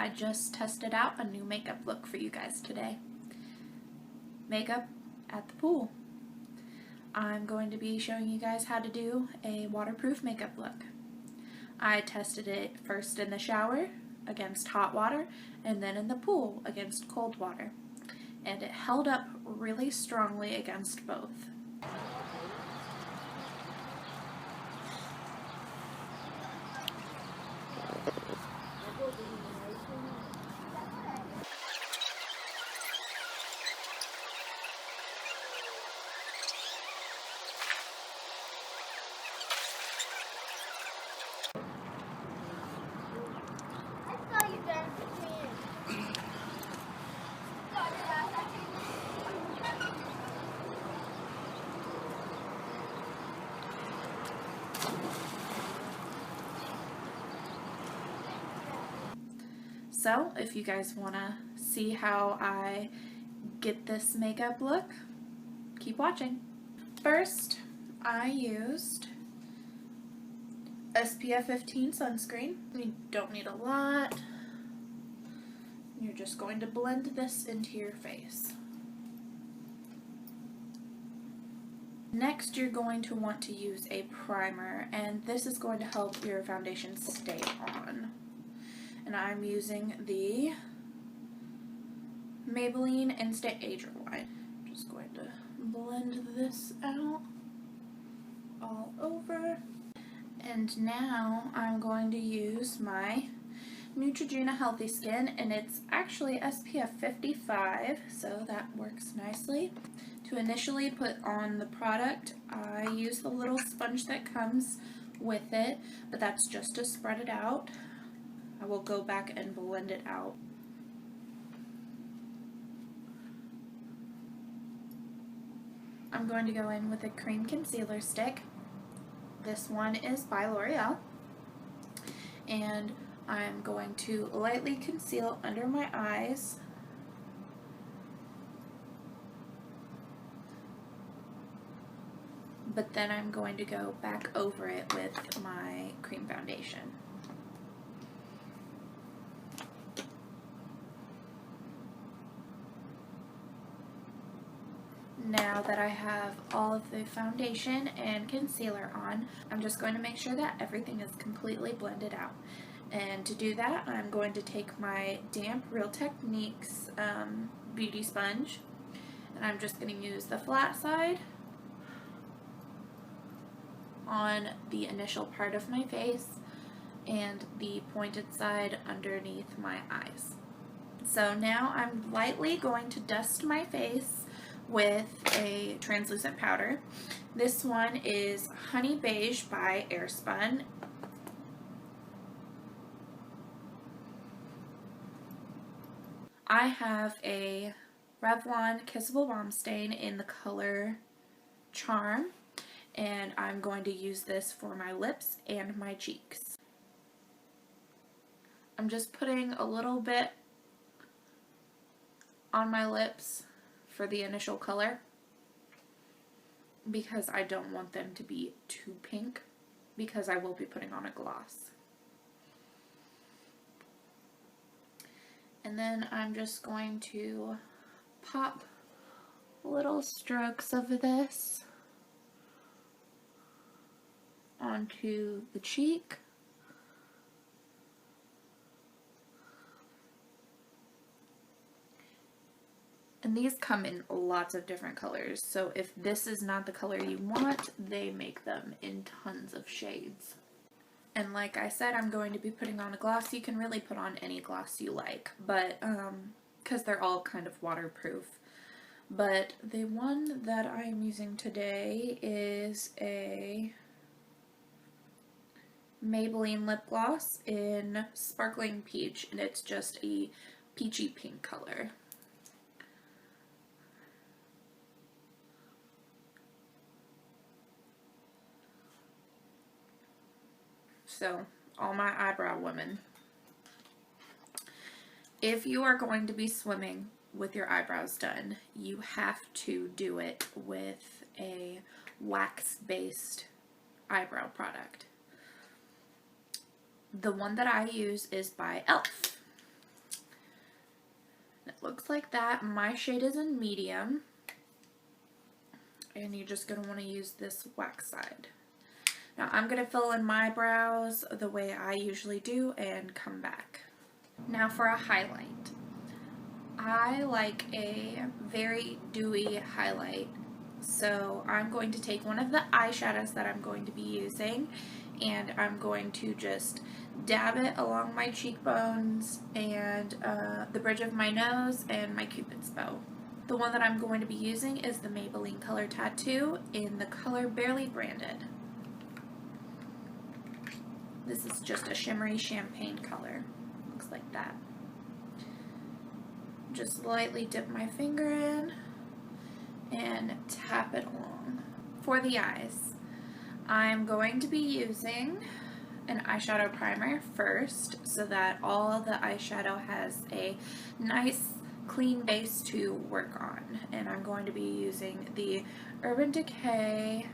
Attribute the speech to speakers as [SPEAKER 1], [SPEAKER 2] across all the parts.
[SPEAKER 1] I just tested out a new makeup look for you guys today. Makeup at the pool. I'm going to be showing you guys how to do a waterproof makeup look. I tested it first in the shower against hot water and then in the pool against cold water. And it held up really strongly against both. So, if you guys want to see how I get this makeup look, keep watching. First, I used SPF 15 sunscreen. You don't need a lot. You're just going to blend this into your face. Next, you're going to want to use a primer, and this is going to help your foundation stay on. And I'm using the Maybelline Instant Age Rewind. Just going to blend this out all over. And now I'm going to use my Neutrogena Healthy Skin, and it's actually SPF 55, so that works nicely. To initially put on the product, I use the little sponge that comes with it, but that's just to spread it out. I will go back and blend it out. I'm going to go in with a cream concealer stick. This one is by L'Oreal. And I'm going to lightly conceal under my eyes. But then I'm going to go back over it with my cream foundation. Now that I have all of the foundation and concealer on, I'm just going to make sure that everything is completely blended out. And to do that, I'm going to take my damp Real Techniques beauty sponge, and I'm just going to use the flat side on the initial part of my face and the pointed side underneath my eyes. So now I'm lightly going to dust my face with a translucent powder. This one is Honey Beige by Airspun. I have a Revlon Kissable Balm Stain in the color Charm, and I'm going to use this for my lips and my cheeks. I'm just putting a little bit on my lips for the initial color because I don't want them to be too pink because I will be putting on a gloss. And then I'm just going to pop little strokes of this onto the cheek. And these come in lots of different colors, so if this is not the color you want, they make them in tons of shades. And like I said, I'm going to be putting on a gloss. You can really put on any gloss you like, but because they're all kind of waterproof. But the one that I'm using today is a Maybelline lip gloss in Sparkling Peach, and it's just a peachy pink color. So, all my eyebrow women, if you are going to be swimming with your eyebrows done, you have to do it with a wax-based eyebrow product. The one that I use is by e.l.f. It looks like that. My shade is in medium. And you're just going to want to use this wax side. Now I'm going to fill in my brows the way I usually do and come back. Now for a highlight. I like a very dewy highlight. So I'm going to take one of the eyeshadows that I'm going to be using and I'm going to just dab it along my cheekbones and the bridge of my nose and my Cupid's bow. The one that I'm going to be using is the Maybelline Color Tattoo in the color Barely Branded. This is just a shimmery champagne color. Looks like that. Just lightly dip my finger in and tap it along. For the eyes, I'm going to be using an eyeshadow primer first so that all the eyeshadow has a nice clean base to work on. And I'm going to be using the Urban Decay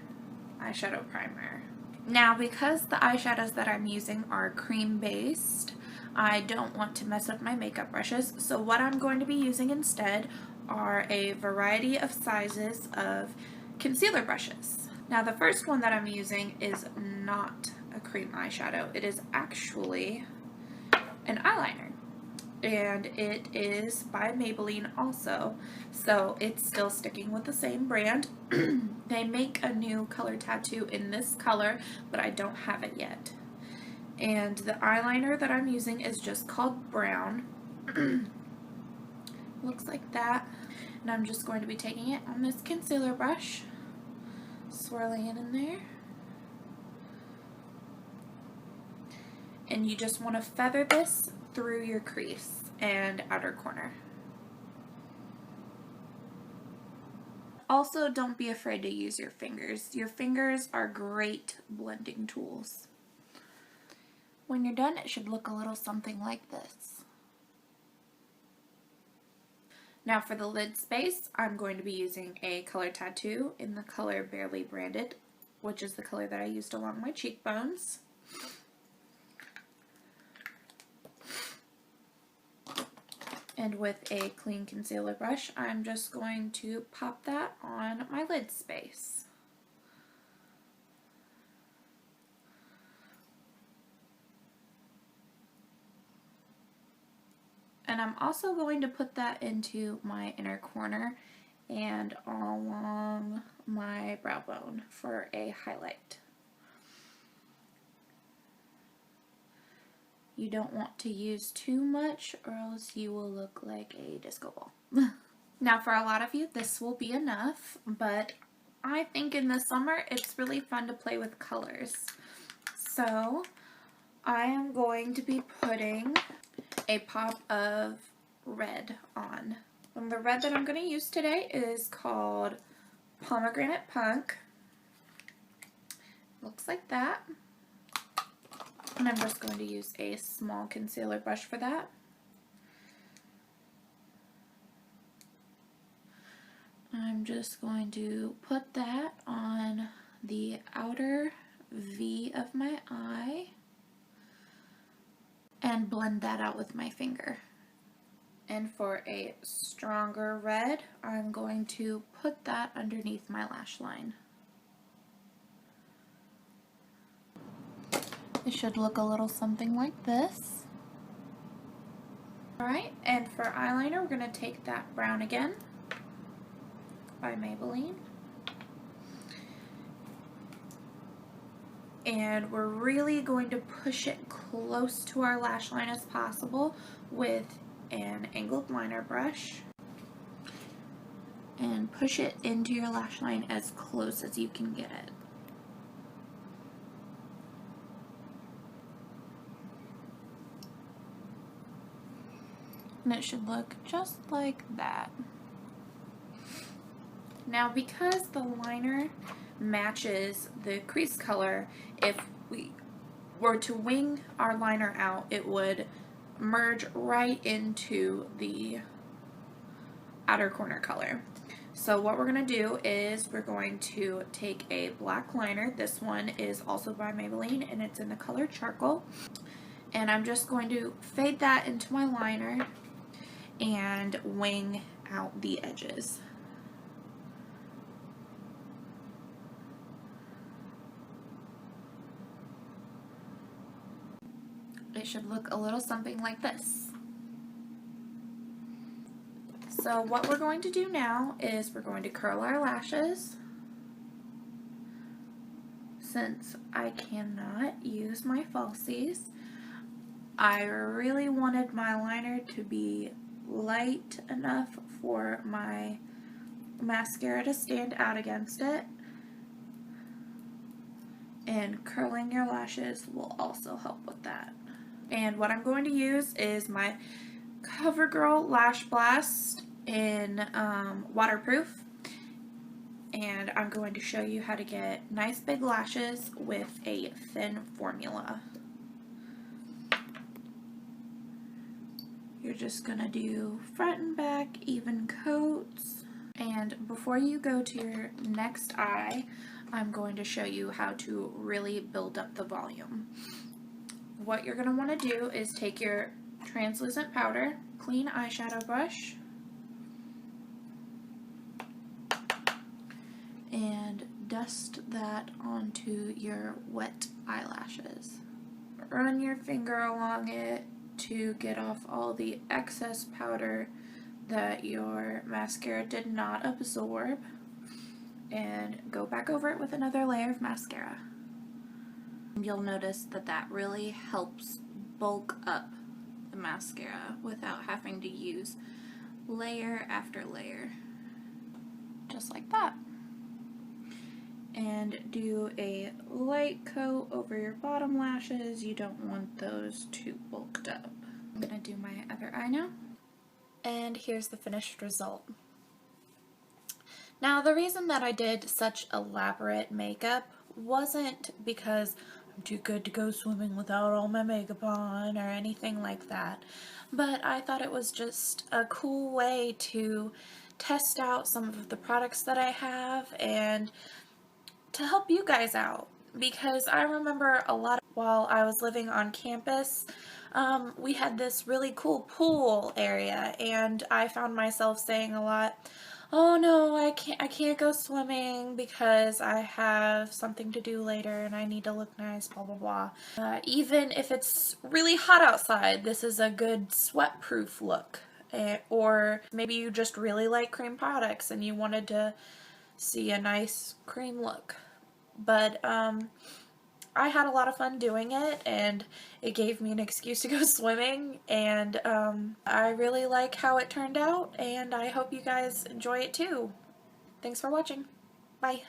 [SPEAKER 1] eyeshadow primer. Now because the eyeshadows that I'm using are cream based, I don't want to mess up my makeup brushes, so what I'm going to be using instead are a variety of sizes of concealer brushes. Now the first one that I'm using is not a cream eyeshadow. It is actually an eyeliner. And it is by Maybelline also, so it's still sticking with the same brand. They make a new color tattoo in this color, but I don't have it yet. And the eyeliner that I'm using is just called Brown. Looks like that. And I'm just going to be taking it on this concealer brush, swirling it in there. And you just want to feather this through your crease and outer corner. Also, don't be afraid to use your fingers. Your fingers are great blending tools. When you're done, it should look a little something like this. Now for the lid space, I'm going to be using a color tattoo in the color Barely Branded, which is the color that I used along my cheekbones. And with a clean concealer brush, I'm just going to pop that on my lid space. And I'm also going to put that into my inner corner and along my brow bone for a highlight. You don't want to use too much or else you will look like a disco ball. Now for a lot of you this will be enough, but I think in the summer it's really fun to play with colors. So I am going to be putting a pop of red on. And the red that I'm going to use today is called Pomegranate Punk. Looks like that. And I'm just going to use a small concealer brush for that. I'm just going to put that on the outer V of my eye and blend that out with my finger. And for a stronger red, I'm going to put that underneath my lash line. It should look a little something like this. Alright, and for eyeliner, we're going to take that brown again by Maybelline. And we're really going to push it close to our lash line as possible with an angled liner brush. And push it into your lash line as close as you can get it. And it should look just like that. Now because the liner matches the crease color, if we were to wing our liner out, it would merge right into the outer corner color. So what we're going to do is we're going to take a black liner. This one is also by Maybelline and it's in the color Charcoal. And I'm just going to fade that into my liner and wing out the edges. It should look a little something like this. So what we're going to do now is we're going to curl our lashes. Since I cannot use my falsies, I really wanted my liner to be light enough for my mascara to stand out against it. And curling your lashes will also help with that. And what I'm going to use is my CoverGirl Lash Blast in waterproof. And I'm going to show you how to get nice big lashes with a thin formula. You're just going to do front and back even coats. And before you go to your next eye, I'm going to show you how to really build up the volume. What you're going to want to do is take your translucent powder, clean eyeshadow brush, and dust that onto your wet eyelashes. Run your finger along it to get off all the excess powder that your mascara did not absorb, and go back over it with another layer of mascara. You'll notice that that really helps bulk up the mascara without having to use layer after layer. Just like that. And do a light coat over your bottom lashes. You don't want those too bulked up. I'm going to do my other eye now. And here's the finished result. Now, the reason that I did such elaborate makeup wasn't because I'm too good to go swimming without all my makeup on or anything like that, but I thought it was just a cool way to test out some of the products that I have and to help you guys out, because I remember a lot while I was living on campus, we had this really cool pool area, and I found myself saying a lot, oh no, I can't go swimming because I have something to do later and I need to look nice, blah blah blah. Even if it's really hot outside, this is a good sweat-proof look. Or maybe you just really like cream products and you wanted to see a nice cream look. But I had a lot of fun doing it, and it gave me an excuse to go swimming, and I really like how it turned out, and I hope you guys enjoy it too. Thanks for watching. Bye.